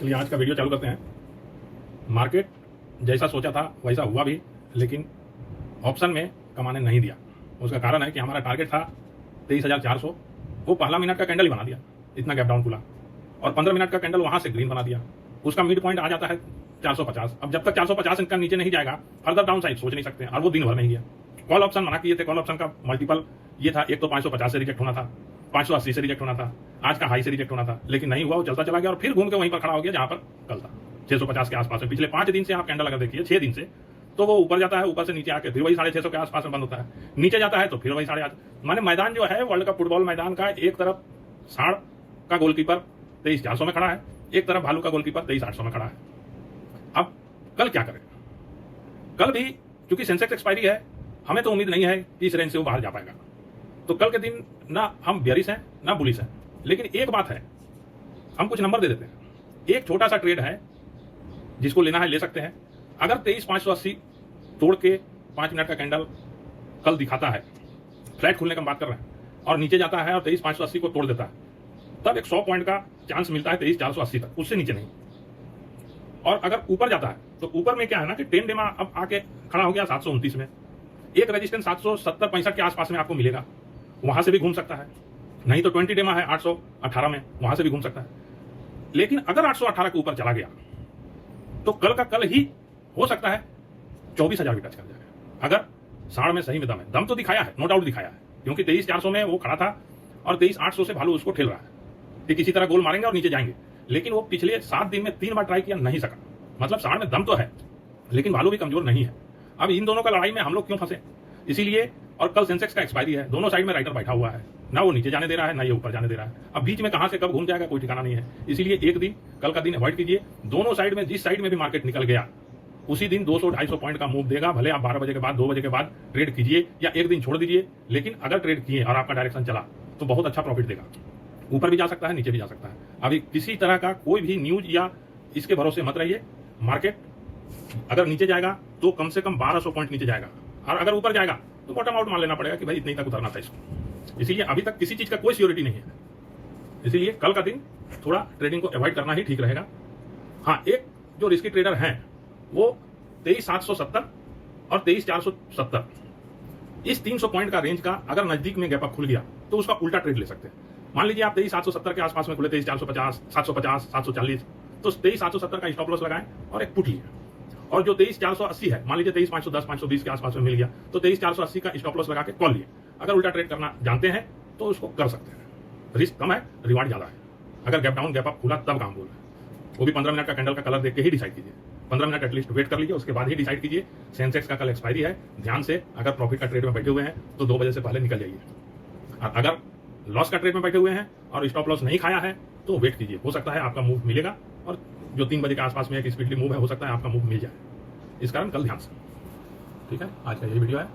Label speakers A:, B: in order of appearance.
A: चलिए आज का वीडियो चालू करते हैं। मार्केट जैसा सोचा था वैसा हुआ भी, लेकिन ऑप्शन में कमाने नहीं दिया। उसका कारण है कि हमारा टारगेट था 23,400, वो पहला मिनट का कैंडल ही बना दिया, इतना गैप डाउन खुला, और 15 मिनट का कैंडल वहां से ग्रीन बना दिया। उसका मिड पॉइंट आ जाता है 450। अब जब तक 450 इनका नीचे नहीं जाएगा फर्दर डाउन साइड सोच नहीं सकते, और वो दिन भर नहीं गया। कॉल ऑप्शन मना किए थे, कॉल ऑप्शन का मल्टीपल ये था, एक तो 550 से रिजेक्ट होना था, 580 से रिजेक्ट होना था, आज का हाई से रिजेक्ट होना था, लेकिन नहीं हुआ। वो चलता चला गया और फिर घूम के वहीं पर खड़ा हो गया जहां पर कल था, 650 के आसपास में। पिछले 5 दिन से आप कैंडल अगर देखिए, 6 दिन से, तो वो ऊपर जाता है, ऊपर से नीचे आके फिर वही 650 के आसपास में बंद होता है, नीचे जाता है तो फिर वही 850। माने मैदान जो है वर्ल्ड कप फुटबॉल मैदान का, एक तरफ साढ़ का गोलकीपर 23,400 में खड़ा है, एक तरफ भालू का गोलकीपर 23,800 में खड़ा है। अब कल क्या करें? कल भी चूंकि सेंसेक्स एक्सपायरी है, हमें तो उम्मीद नहीं है कि इस रेंज से वो बाहर जा पाएगा। तो कल के दिन ना हम बेयरिश हैं ना बुलिश हैं, लेकिन एक बात है, हम कुछ नंबर दे देते हैं। एक छोटा सा ट्रेड है, जिसको लेना है ले सकते हैं। अगर 23,580 तोड़ के 5 मिनट का कैंडल कल दिखाता है, फ्लैट खुलने का हम बात कर रहे हैं, और नीचे जाता है और 23,580 को तोड़ देता है, तब एक 100 पॉइंट का चांस मिलता है 23,480 तक, उससे नीचे नहीं। और अगर ऊपर जाता है तो ऊपर में क्या है ना कि 10 डेमा अब आके खड़ा हो गया 729 में, एक रेजिस्टेंस 770-65 के आसपास में आपको मिलेगा, वहां से भी घूम सकता है। नहीं तो 20 डेमा है 818 में, वहां से भी घूम सकता है। लेकिन अगर 818 के ऊपर चला गया तो कल का कल ही हो सकता है 24,000 भी टच कर जाएगा। अगर साढ़ में सही में दम है, दम तो दिखाया है, नो डाउट दिखाया है, क्योंकि 23,400 में वो खड़ा था और 23,800 से भालू उसको ठेल रहा है कि किसी तरह गोल मारेंगे और नीचे जाएंगे। लेकिन वो पिछले 7 दिन में 3 बार ट्राई किया, नहीं सका। मतलब साढ़ में दम तो है, लेकिन भालू भी कमजोर नहीं है। अब इन दोनों का लड़ाई में हम लोग क्यों फंसे? इसीलिए, और कल सेंसेक्स का एक्सपायरी है, दोनों साइड में राइटर बैठा हुआ है, ना वो नीचे जाने दे रहा है ना ये ऊपर जाने दे रहा है। अब बीच में कहां से कब घूम जाएगा कोई ठिकाना नहीं है। इसीलिए एक दिन, कल का दिन अवॉइड कीजिए। दोनों साइड में, जिस साइड में भी मार्केट निकल गया उसी दिन 200-250 पॉइंट का मूव देगा। भले आप 12 बजे के बाद, 2 बजे के बाद ट्रेड कीजिए या एक दिन छोड़ दीजिए, लेकिन अगर ट्रेड किए और आपका डायरेक्शन चला तो बहुत अच्छा प्रॉफिट देगा। ऊपर भी जा सकता है, नीचे भी जा सकता है। अभी किसी तरह का कोई भी न्यूज या इसके भरोसे मत रहिए। मार्केट अगर नीचे जाएगा तो कम से कम 1200 पॉइंट नीचे जाएगा, और अगर ऊपर जाएगा तो बॉटम आउट मान लेना पड़ेगा कि भाई इतने तक उतरना था इसको। इसीलिए अभी तक किसी चीज का कोई सियोरिटी नहीं है। इसीलिए कल का दिन थोड़ा ट्रेडिंग को अवॉइड करना ही ठीक रहेगा। हाँ, एक जो रिस्की ट्रेडर हैं वो 23,770 और 23,470, इस 300 पॉइंट का रेंज का अगर नजदीक में गैप अप खुल गया तो उसका उल्टा ट्रेड ले सकते हैं। मान लीजिए आप 23,770 के आसपास में खुले, 23,450, 750, 740, तो 23,770 का स्टॉप लॉस लगाएं और एक पुट लिए। और जो 23,480 है, मान लीजिए 23,510, 520 के आसपास में मिल गया, तो 23,480 का स्टॉप लॉस लगा के कॉल लिए। अगर उल्टा ट्रेड करना जानते हैं तो उसको कर सकते हैं। रिस्क कम है, रिवार्ड ज्यादा है। अगर गैप डाउन गैप अप खुला तब काम बोल रहा है, वो भी 15 मिनट का कैंडल का कलर देख के ही डिसाइड कीजिए। 15 मिनट एटलीस्ट वेट कर लीजिए, उसके बाद ही डिसाइड कीजिए। सेंसेक्स का कल एक्सपायरी है, ध्यान से अगर प्रॉफिट का ट्रेड में बैठे हुए हैं तो 2 बजे से पहले निकल जाइए। और अगर लॉस का ट्रेड में बैठे हुए हैं और स्टॉप लॉस नहीं खाया है तो वेट कीजिए, हो सकता है आपका मूव मिलेगा, और जो 3 बजे के आसपास में एक स्पीडली मूव है, हो सकता है आपका मूव मिल जाए। इस कारण कल ध्यान से। ठीक है, आज का यही वीडियो है।